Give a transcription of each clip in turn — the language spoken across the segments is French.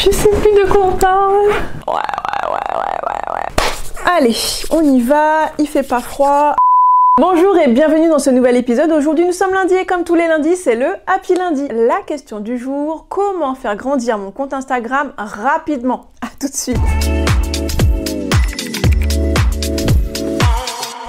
Je sais plus de quoi on parle. Ouais. Allez, on y va, il fait pas froid. Bonjour et bienvenue dans ce nouvel épisode. Aujourd'hui nous sommes lundi et comme tous les lundis c'est le Happy Lundi. La question du jour, comment faire grandir mon compte Instagram rapidement? À tout de suite.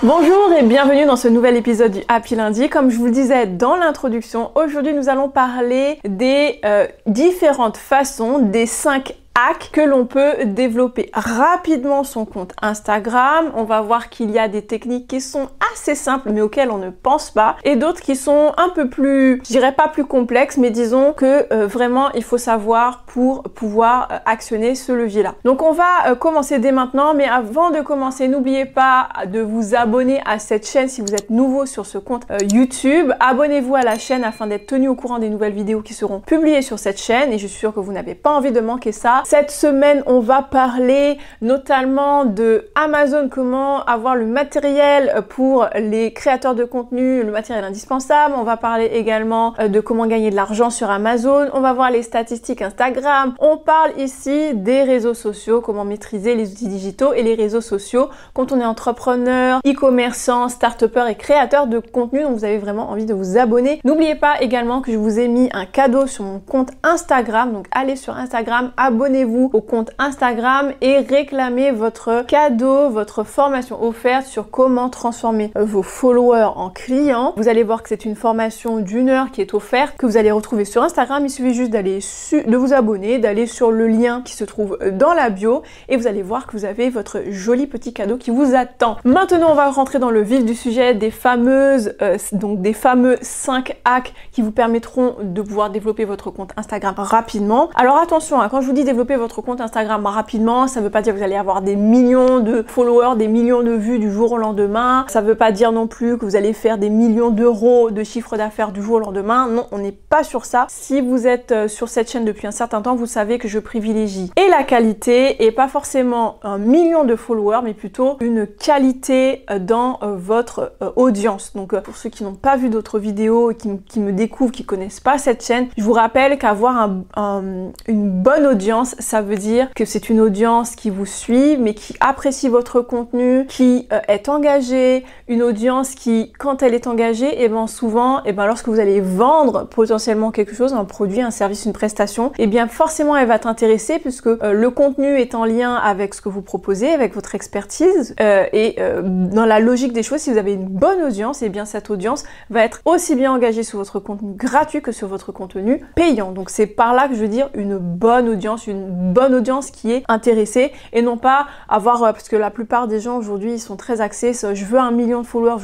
Bonjour et bienvenue dans ce nouvel épisode du Happy Lundi. Comme je vous le disais dans l'introduction, aujourd'hui nous allons parler des différentes façons, des 5 hacks que l'on peut développer rapidement son compte Instagram. On va voir qu'il y a des techniques qui sont assez simples mais auxquelles on ne pense pas et d'autres qui sont un peu plus, je dirais pas plus complexes, mais disons que vraiment il faut savoir pour pouvoir actionner ce levier-là. Donc on va commencer dès maintenant, mais avant de commencer, n'oubliez pas de vous abonner à cette chaîne si vous êtes nouveau sur ce compte YouTube. Abonnez-vous à la chaîne afin d'être tenu au courant des nouvelles vidéos qui seront publiées sur cette chaîne et je suis sûre que vous n'avez pas envie de manquer ça. Cette semaine, on va parler notamment de Amazon, comment avoir le matériel pour les créateurs de contenu, le matériel indispensable. On va parler également de comment gagner de l'argent sur Amazon. On va voir les statistiques Instagram. On parle ici des réseaux sociaux, comment maîtriser les outils digitaux et les réseaux sociaux quand on est entrepreneur, e-commerçant, start-upper et créateur de contenu. Donc vous avez vraiment envie de vous abonner. N'oubliez pas également que je vous ai mis un cadeau sur mon compte Instagram. Donc allez sur Instagram, abonnez-vous au compte Instagram et réclamez votre cadeau, votre formation offerte sur comment transformer vos followers en clients. Vous allez voir que c'est une formation d'1 heure qui est offerte, que vous allez retrouver sur Instagram. Il suffit juste de vous abonner, d'aller sur le lien qui se trouve dans la bio et vous allez voir que vous avez votre joli petit cadeau qui vous attend. Maintenant, on va rentrer dans le vif du sujet des fameux 5 hacks qui vous permettront de pouvoir développer votre compte Instagram rapidement. Alors attention, quand je vous dis développer votre compte Instagram rapidement, ça veut pas dire que vous allez avoir des millions de followers, des millions de vues du jour au lendemain. Ça veut pas dire non plus que vous allez faire des millions d'euros de chiffre d'affaires du jour au lendemain. Non, on n'est pas sur ça. Si vous êtes sur cette chaîne depuis un certain temps, vous savez que je privilégie et la qualité et pas forcément 1 million de followers, mais plutôt une qualité dans votre audience. Donc pour ceux qui n'ont pas vu d'autres vidéos et qui me découvrent, qui connaissent pas cette chaîne, je vous rappelle qu'avoir une bonne audience, ça veut dire que c'est une audience qui vous suit, mais qui apprécie votre contenu, qui est engagée, une audience qui, quand elle est engagée, et bien souvent, lorsque vous allez vendre potentiellement quelque chose, un produit, un service, une prestation, et bien forcément elle va t'intéresser puisque le contenu est en lien avec ce que vous proposez, avec votre expertise, dans la logique des choses, si vous avez une bonne audience, et bien cette audience va être aussi bien engagée sur votre contenu gratuit que sur votre contenu payant. Donc c'est par là que je veux dire une bonne audience qui est intéressée et non pas avoir, parce que la plupart des gens aujourd'hui ils sont très axés, je veux 1 million de followers,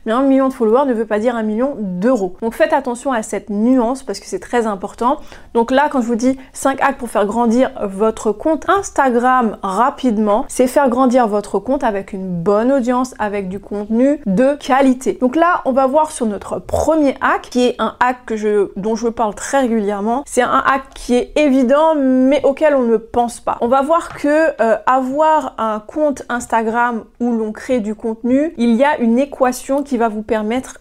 mais 1 million de followers ne veut pas dire 1 million d'euros. Donc faites attention à cette nuance parce que c'est très important. Donc là, quand je vous dis 5 hacks pour faire grandir votre compte Instagram rapidement, c'est faire grandir votre compte avec une bonne audience, avec du contenu de qualité. Donc là, on va voir sur notre premier hack, qui est un hack dont je parle très régulièrement. C'est un hack qui est évident, mais auquel on ne pense pas. On va voir que avoir un compte Instagram où l'on crée du contenu, il y a une équation qui va vous permettre,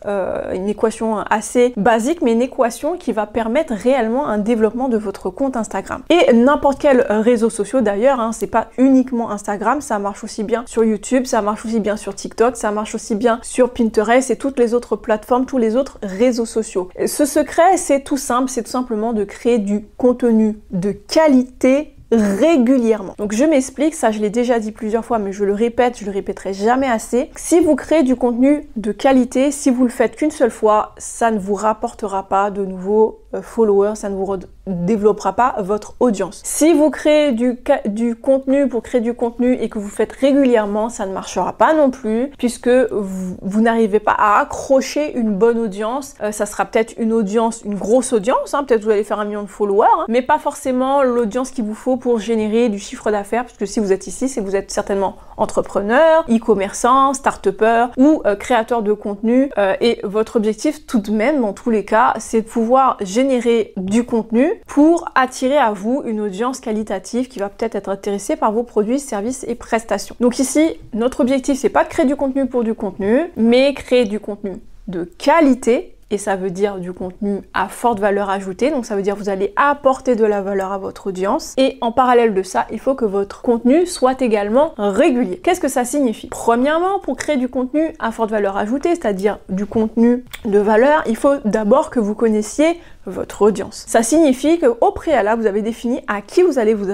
une équation assez basique, mais une équation qui va permettre réellement un développement de votre compte Instagram. Et n'importe quel réseau social d'ailleurs, c'est pas uniquement Instagram, ça marche aussi bien sur YouTube, ça marche aussi bien sur TikTok, ça marche aussi bien sur Pinterest et toutes les autres plateformes, tous les autres réseaux sociaux. Ce secret, c'est tout simple, c'est tout simplement de créer du contenu de qualité régulièrement. Donc je m'explique, ça je l'ai déjà dit plusieurs fois, mais je le répète, je le répéterai jamais assez. Si vous créez du contenu de qualité, si vous le faites qu'une seule fois, ça ne vous rapportera pas de nouveaux followers, ça ne vous développera pas votre audience. Si vous créez du contenu pour créer du contenu et que vous faites régulièrement, ça ne marchera pas non plus, puisque vous n'arrivez pas à accrocher une bonne audience. Ça sera peut-être une grosse audience, peut-être vous allez faire 1 million de followers, mais pas forcément l'audience qu'il vous faut pour générer du chiffre d'affaires, puisque si vous êtes ici, c'est que vous êtes certainement entrepreneur, e-commerçant, start-upper ou créateur de contenu, et votre objectif tout de même, dans tous les cas, c'est de pouvoir générer du contenu pour attirer à vous une audience qualitative qui va peut-être être intéressée par vos produits, services et prestations. Donc ici, notre objectif, c'est pas de créer du contenu pour du contenu, mais créer du contenu de qualité et ça veut dire du contenu à forte valeur ajoutée, donc ça veut dire vous allez apporter de la valeur à votre audience, et en parallèle de ça, il faut que votre contenu soit également régulier. Qu'est-ce que ça signifie? Premièrement, pour créer du contenu à forte valeur ajoutée, c'est-à-dire du contenu de valeur, il faut d'abord que vous connaissiez votre audience. Ça signifie qu'au préalable, vous avez défini à qui vous allez vous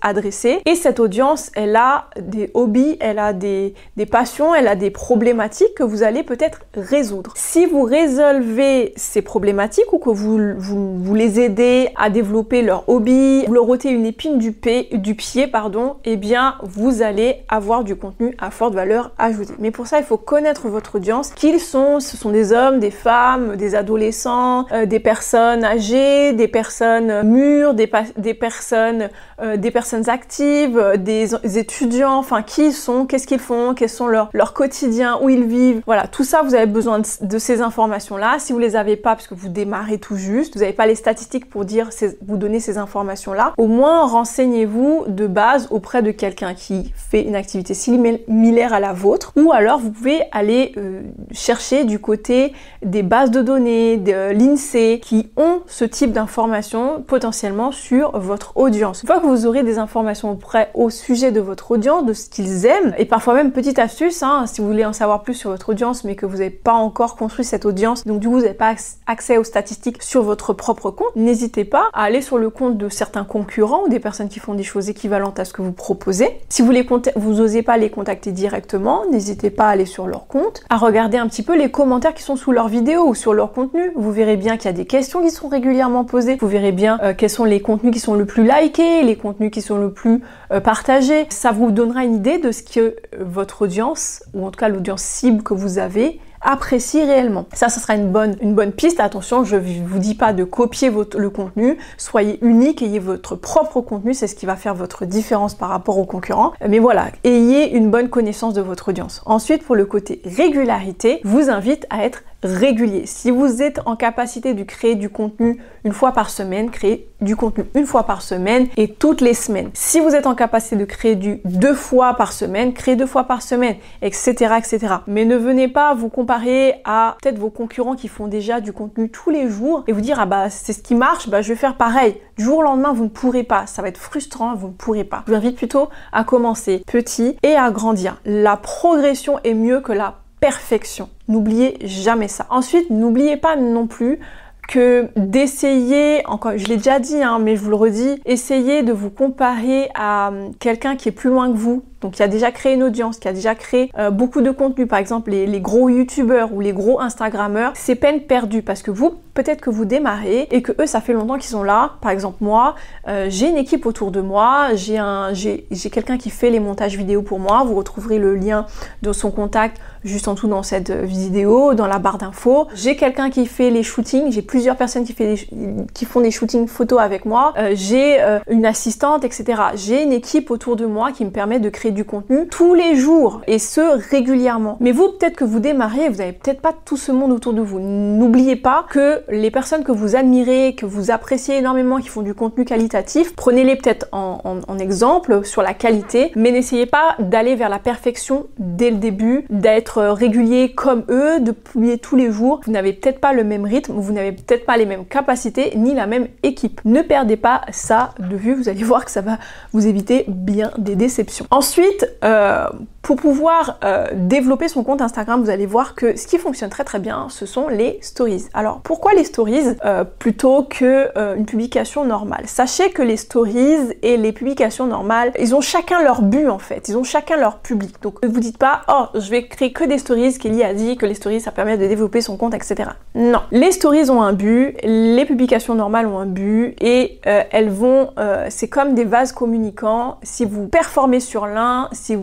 adresser, et cette audience, elle a des hobbies, elle a des passions, elle a des problématiques que vous allez peut-être résoudre. Si vous résolvez ces problématiques ou que vous les aidez à développer leur hobby, vous leur ôtez une épine du pied, eh bien, vous allez avoir du contenu à forte valeur ajoutée. Mais pour ça, il faut connaître votre audience, qui ils sont. Ce sont des hommes, des femmes, des adolescents, des personnes âgées, des personnes mûres, des personnes actives, des étudiants, enfin qui ils sont, qu'est-ce qu'ils font, quels sont leur quotidien, où ils vivent. Voilà, tout ça, vous avez besoin de ces informations-là. Si vous les avez pas, parce que vous démarrez tout juste, vous n'avez pas les statistiques pour vous donner ces informations-là, au moins renseignez-vous de base auprès de quelqu'un qui fait une activité similaire à la vôtre, ou alors vous pouvez aller chercher du côté des bases de données, de l'INSEE, qui ont ce type d'informations potentiellement sur votre audience. Une fois que vous aurez des informations au sujet de votre audience, de ce qu'ils aiment, et parfois même, petite astuce, si vous voulez en savoir plus sur votre audience, mais que vous n'avez pas encore construit cette audience, donc du coup vous n'avez pas accès aux statistiques sur votre propre compte, n'hésitez pas à aller sur le compte de certains concurrents ou des personnes qui font des choses équivalentes à ce que vous proposez. Si vous n'osez pas les contacter directement, n'hésitez pas à aller sur leur compte, à regarder un petit peu les commentaires qui sont sous leurs vidéos ou sur leur contenu. Vous verrez bien qu'il y a des questions qui sont régulièrement posées. Vous verrez bien quels sont les contenus qui sont le plus likés, les contenus qui sont le plus partagés. Ça vous donnera une idée de ce que votre audience, ou en tout cas l'audience cible que vous avez, apprécie réellement. Ça sera une bonne piste. Attention, je vous dis pas de copier le contenu. Soyez unique, ayez votre propre contenu. C'est ce qui va faire votre différence par rapport aux concurrents. Mais voilà, ayez une bonne connaissance de votre audience. Ensuite, pour le côté régularité, je vous invite à être régulier. Si vous êtes en capacité de créer du contenu une fois par semaine, créez du contenu une fois par semaine et toutes les semaines. Si vous êtes en capacité de créer du 2 fois par semaine, créez 2 fois par semaine, etc., etc. Mais ne venez pas vous comparer à peut-être vos concurrents qui font déjà du contenu tous les jours et vous dire ah bah c'est ce qui marche, bah je vais faire pareil. Du jour au lendemain, vous ne pourrez pas. Ça va être frustrant, vous ne pourrez pas. Je vous invite plutôt à commencer petit et à grandir. La progression est mieux que la perfection. N'oubliez jamais ça. Ensuite, n'oubliez pas non plus que d'essayer, encore, je l'ai déjà dit, mais je vous le redis, essayez de vous comparer à quelqu'un qui est plus loin que vous, donc qui a déjà créé une audience, qui a déjà créé beaucoup de contenu, par exemple les gros youtubeurs ou les gros instagrammeurs, c'est peine perdue parce que vous, peut-être que vous démarrez et que eux, ça fait longtemps qu'ils sont là. Par exemple, moi, j'ai une équipe autour de moi, j'ai quelqu'un qui fait les montages vidéo pour moi, vous retrouverez le lien de son contact juste en dessous dans cette vidéo, dans la barre d'infos. J'ai quelqu'un qui fait les shootings, j'ai plusieurs personnes qui font des shootings photos avec moi, j'ai une assistante, etc. J'ai une équipe autour de moi qui me permet de créer du contenu tous les jours et ce régulièrement. Mais vous, peut-être que vous démarrez, vous n'avez peut-être pas tout ce monde autour de vous. N'oubliez pas que les personnes que vous admirez, que vous appréciez énormément, qui font du contenu qualitatif, prenez-les peut-être en exemple sur la qualité, mais n'essayez pas d'aller vers la perfection dès le début, d'être régulier comme eux, de publier tous les jours. Vous n'avez peut-être pas le même rythme, vous n'avez peut-être pas les mêmes capacités, ni la même équipe. Ne perdez pas ça de vue, vous allez voir que ça va vous éviter bien des déceptions. Ensuite, pour pouvoir développer son compte Instagram, vous allez voir que ce qui fonctionne très très bien, ce sont les stories. Alors, pourquoi les stories plutôt que une publication normale? Sachez que les stories et les publications normales, ils ont chacun leur but en fait, ils ont chacun leur public. Donc, ne vous dites pas, oh, je vais créer que des stories, Kelly a dit que les stories, ça permet de développer son compte, etc. Non, les stories ont un but, les publications normales ont un but et elles vont, c'est comme des vases communicants. Si vous performez sur l'un, si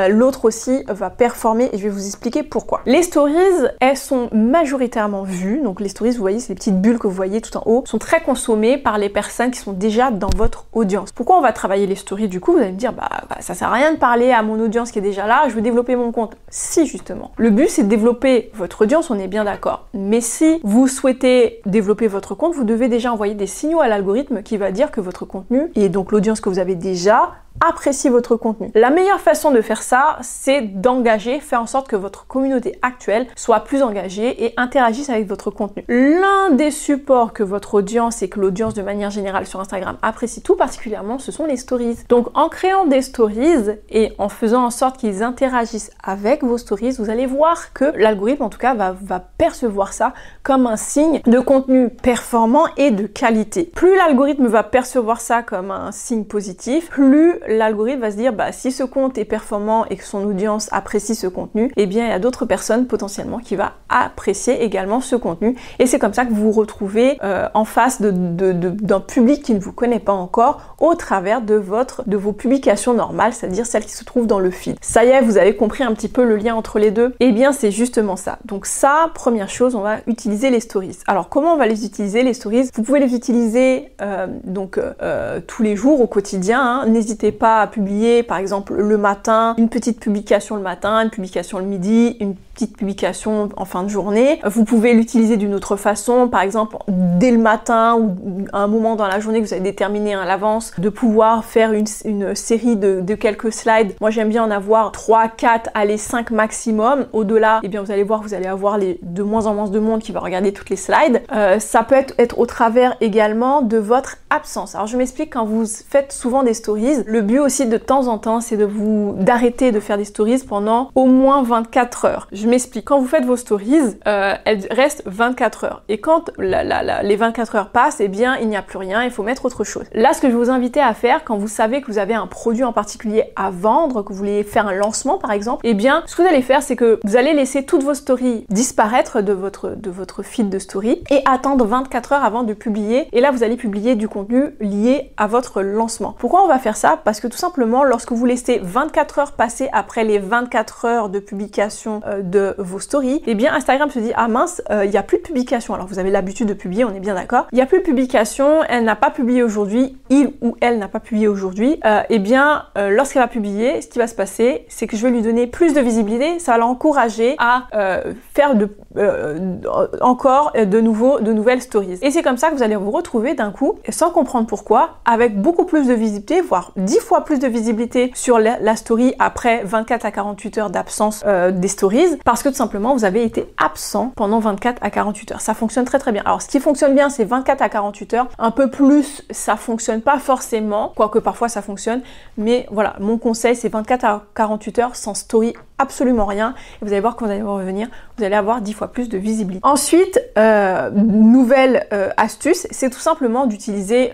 l'autre aussi va performer et je vais vous expliquer pourquoi. Les stories, elles sont majoritairement vues, donc les stories, vous voyez, c'est les petites bulles que vous voyez tout en haut, sont très consommées par les personnes qui sont déjà dans votre audience. Pourquoi on va travailler les stories du coup? Vous allez me dire, ça sert à rien de parler à mon audience qui est déjà là, je veux développer mon compte. Si, justement. Le but, c'est de développer votre audience, on est bien d'accord. Mais si vous souhaitez développer votre compte, vous devez déjà envoyer des signaux à l'algorithme qui va dire que votre contenu, et donc l'audience que vous avez déjà, apprécie votre contenu. La meilleure façon de faire ça, c'est d'engager, faire en sorte que votre communauté actuelle soit plus engagée et interagisse avec votre contenu. L'un des supports que votre audience et que l'audience de manière générale sur Instagram apprécie tout particulièrement, ce sont les stories. Donc en créant des stories et en faisant en sorte qu'ils interagissent avec vos stories, vous allez voir que l'algorithme en tout cas va percevoir ça comme un signe de contenu performant et de qualité. Plus l'algorithme va percevoir ça comme un signe positif, plus l'algorithme va se dire bah si ce compte est performant et que son audience apprécie ce contenu, eh bien il y a d'autres personnes potentiellement qui va apprécier également ce contenu et c'est comme ça que vous vous retrouvez en face d'un public qui ne vous connaît pas encore au travers de vos publications normales, c'est-à-dire celles qui se trouvent dans le feed. Ça y est, vous avez compris un petit peu le lien entre les deux? Eh bien c'est justement ça. Donc ça, première chose, on va utiliser les stories. Alors comment on va les utiliser les stories? Vous pouvez les utiliser tous les jours au quotidien, hein. N'hésitez pas à publier par exemple le matin, une petite publication le matin, une publication le midi, une petite publication en fin de journée. Vous pouvez l'utiliser d'une autre façon, par exemple dès le matin ou à un moment dans la journée que vous avez déterminé à l'avance, de pouvoir faire une série de quelques slides. Moi j'aime bien en avoir 3, 4, allez 5 maximum. Au-delà, eh bien vous allez voir, vous allez avoir de moins en moins de monde qui va regarder toutes les slides. Ça peut être au travers également de votre absence. Alors je m'explique, quand vous faites souvent des stories, le but aussi de temps en temps c'est d'arrêter de faire des stories pendant au moins 24 heures. Je m'explique, quand vous faites vos stories, elles restent 24 heures. Et quand les 24 heures passent, eh bien il n'y a plus rien, il faut mettre autre chose. Là, ce que je vais vous inviter à faire, quand vous savez que vous avez un produit en particulier à vendre, que vous voulez faire un lancement par exemple, eh bien ce que vous allez faire, c'est que vous allez laisser toutes vos stories disparaître de votre feed de story et attendre 24 heures avant de publier. Et là, vous allez publier du contenu lié à votre lancement. Pourquoi on va faire ça? Parce que tout simplement, lorsque vous laissez 24 heures passer après les 24 heures de publication de vos stories, eh bien Instagram se dit ah mince, il n'y a plus de publication. Alors vous avez l'habitude de publier, on est bien d'accord. Il n'y a plus de publication, elle n'a pas publié aujourd'hui, il ou elle n'a pas publié aujourd'hui. Eh bien lorsqu'elle va publier, ce qui va se passer, c'est que je vais lui donner plus de visibilité, ça va l'encourager à faire encore de nouvelles stories. Et c'est comme ça que vous allez vous retrouver d'un coup, sans comprendre pourquoi, avec beaucoup plus de visibilité, voire 10 fois plus de visibilité sur la story après 24 à 48 heures d'absence des stories, parce que tout simplement vous avez été absent pendant 24 à 48 heures. Ça fonctionne très très bien. Alors ce qui fonctionne bien, c'est 24 à 48 heures. Un peu plus, ça fonctionne pas forcément, quoique parfois ça fonctionne, mais voilà, mon conseil c'est 24 à 48 heures sans story, absolument rien, et vous allez voir quand vous allez revenir, vous allez avoir 10 fois plus de visibilité. Ensuite, nouvelle astuce, c'est tout simplement d'utiliser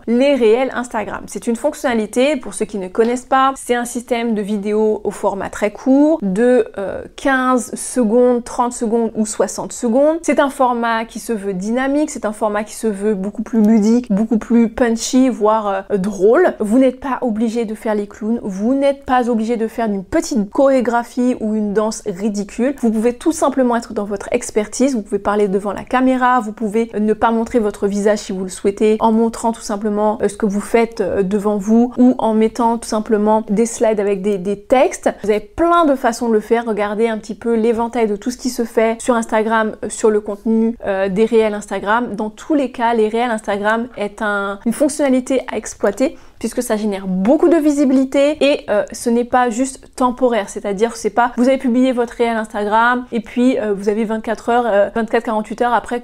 les réels Instagram. C'est une fonctionnalité, pour ceux qui ne connaissent pas, c'est un système de vidéos au format très court, de 15 secondes, 30 secondes ou 60 secondes. C'est un format qui se veut dynamique, c'est un format qui se veut beaucoup plus ludique, beaucoup plus punchy, voire drôle. Vous n'êtes pas obligé de faire les clowns, vous n'êtes pas obligé de faire une petite chorégraphie ou une danse ridicule. Vous pouvez tout simplement être dans votre expertise, vous pouvez parler devant la caméra, vous pouvez ne pas montrer votre visage si vous le souhaitez, en montrant tout simplement ce que vous faites devant vous, ou en mettant tout simplement des slides avec des textes. Vous avez plein de façons de le faire. Regardez un petit peu l'éventail de tout ce qui se fait sur Instagram, sur le contenu des réels Instagram. Dans tous les cas, les réels Instagram est une fonctionnalité à exploiter, puisque ça génère beaucoup de visibilité et ce n'est pas juste temporaire, c'est-à-dire c'est pas vous avez publié votre réel Instagram et puis vous avez 24-48 heures après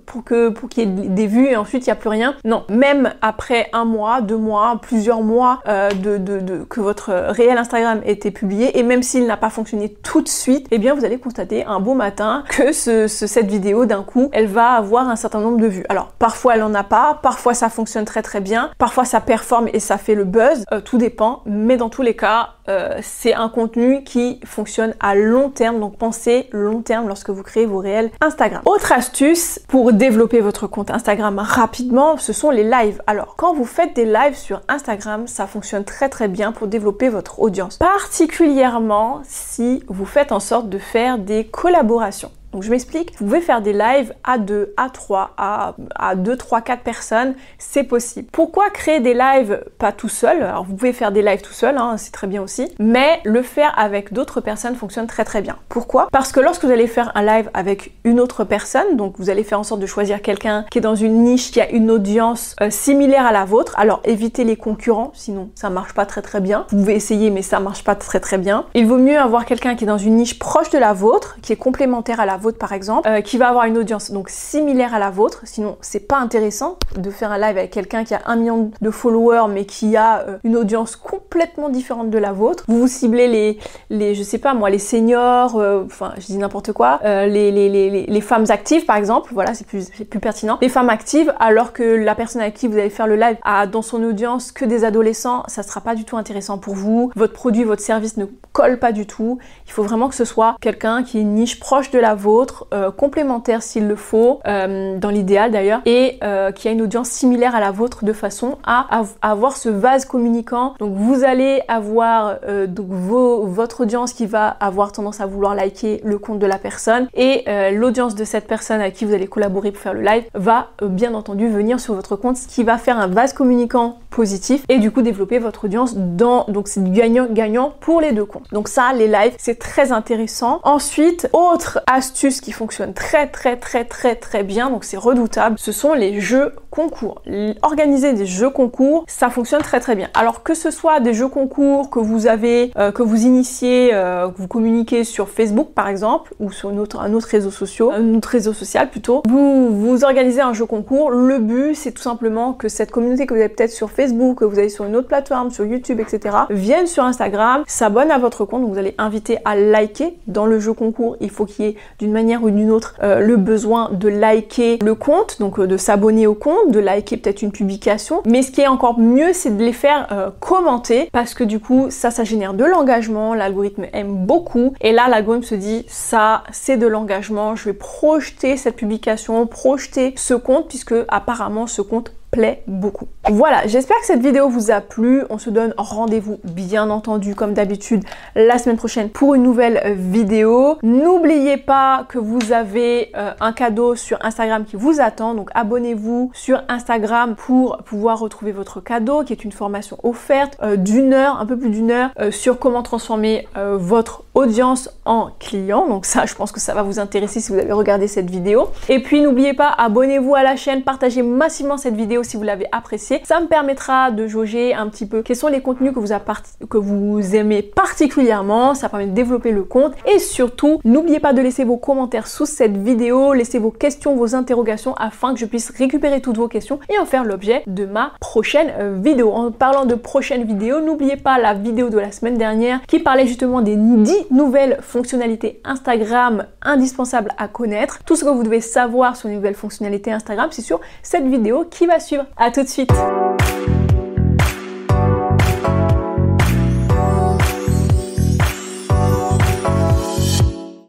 pour qu'il y ait des vues et ensuite il n'y a plus rien. Non, même après 1 mois, 2 mois, plusieurs mois que votre réel Instagram ait été publié, et même s'il n'a pas fonctionné tout de suite, eh bien vous allez constater un beau matin que cette vidéo d'un coup, elle va avoir un certain nombre de vues. Alors parfois elle en a pas, parfois ça fonctionne très très bien, parfois ça performe et ça fait le buzz, tout dépend, mais dans tous les cas, c'est un contenu qui fonctionne à long terme, donc pensez long terme lorsque vous créez vos réels Instagram. Autre astuce pour développer votre compte Instagram rapidement, ce sont les lives. Alors, quand vous faites des lives sur Instagram, ça fonctionne très très bien pour développer votre audience, particulièrement si vous faites en sorte de faire des collaborations. Donc je m'explique, vous pouvez faire des lives à 2, à 3, à 2, 3, 4 personnes, c'est possible. Pourquoi créer des lives pas tout seul? Alors vous pouvez faire des lives tout seul, hein, c'est très bien aussi, mais le faire avec d'autres personnes fonctionne très très bien. Pourquoi? Parce que lorsque vous allez faire un live avec une autre personne, donc vous allez faire en sorte de choisir quelqu'un qui est dans une niche, qui a une audience similaire à la vôtre, alors évitez les concurrents, sinon ça marche pas très très bien. Vous pouvez essayer, mais ça marche pas très très bien. Il vaut mieux avoir quelqu'un qui est dans une niche proche de la vôtre, qui est complémentaire à la vôtre par exemple, qui va avoir une audience donc similaire à la vôtre, sinon c'est pas intéressant de faire un live avec quelqu'un qui a 1 million de followers mais qui a une audience complètement différente de la vôtre. Vous ciblez les je sais pas moi, les seniors, enfin je dis n'importe quoi, les femmes actives par exemple, voilà c'est plus pertinent, les femmes actives, alors que la personne avec qui vous allez faire le live a dans son audience que des adolescents, ça sera pas du tout intéressant pour vous, votre produit, votre service ne colle pas du tout. Il faut vraiment que ce soit quelqu'un qui est une niche proche de la vôtre, complémentaire s'il le faut, dans l'idéal d'ailleurs, et qui a une audience similaire à la vôtre de façon à avoir ce vase communicant. Donc vous allez avoir votre audience qui va avoir tendance à vouloir liker le compte de la personne, et l'audience de cette personne avec qui vous allez collaborer pour faire le live va bien entendu venir sur votre compte, ce qui va faire un vase communicant positif et du coup développer votre audience donc c'est du gagnant-gagnant pour les deux comptes. Donc ça, les lives, c'est très intéressant. Ensuite, autre astuce qui fonctionne très bien, donc c'est redoutable, ce sont les jeux concours. Organiser des jeux concours, ça fonctionne très bien. Alors que ce soit des jeux concours que vous avez, que vous initiez, que vous communiquez sur Facebook par exemple, ou sur un autre réseau social plutôt, vous organisez un jeu concours. Le but, c'est tout simplement que cette communauté que vous avez peut-être sur Facebook, que vous avez sur une autre plateforme, sur YouTube, etc., vienne sur Instagram, s'abonne à votre compte. Donc vous allez inviter à liker. Dans le jeu concours, il faut qu'il y ait d'une manière ou d'une autre le besoin de liker le compte, donc de s'abonner au compte, de liker peut-être une publication. Mais ce qui est encore mieux, c'est de les faire commenter, parce que du coup, ça génère de l'engagement. L'algorithme aime beaucoup. Et là, l'algorithme se dit, ça, c'est de l'engagement. Je vais projeter cette publication, projeter ce compte, puisque apparemment, ce compte plaît beaucoup. Voilà, j'espère que cette vidéo vous a plu. On se donne rendez-vous bien entendu comme d'habitude la semaine prochaine pour une nouvelle vidéo. N'oubliez pas que vous avez un cadeau sur Instagram qui vous attend, donc abonnez-vous sur Instagram pour pouvoir retrouver votre cadeau, qui est une formation offerte d'une heure, un peu plus d'une heure, sur comment transformer votre audience en client. Donc ça, je pense que ça va vous intéresser si vous avez regardé cette vidéo. Et puis n'oubliez pas, abonnez-vous à la chaîne, partagez massivement cette vidéo si vous l'avez appréciée. Ça me permettra de jauger un petit peu quels sont les contenus que vous aimez particulièrement. Ça permet de développer le compte. Et surtout, n'oubliez pas de laisser vos commentaires sous cette vidéo, laissez vos questions, vos interrogations, afin que je puisse récupérer toutes vos questions et en faire l'objet de ma prochaine vidéo. En parlant de prochaine vidéo, n'oubliez pas la vidéo de la semaine dernière qui parlait justement des 10 nouvelles fonctionnalités Instagram indispensables à connaître. Tout ce que vous devez savoir sur les nouvelles fonctionnalités Instagram, c'est sur cette vidéo qui va suivre. À tout de suite.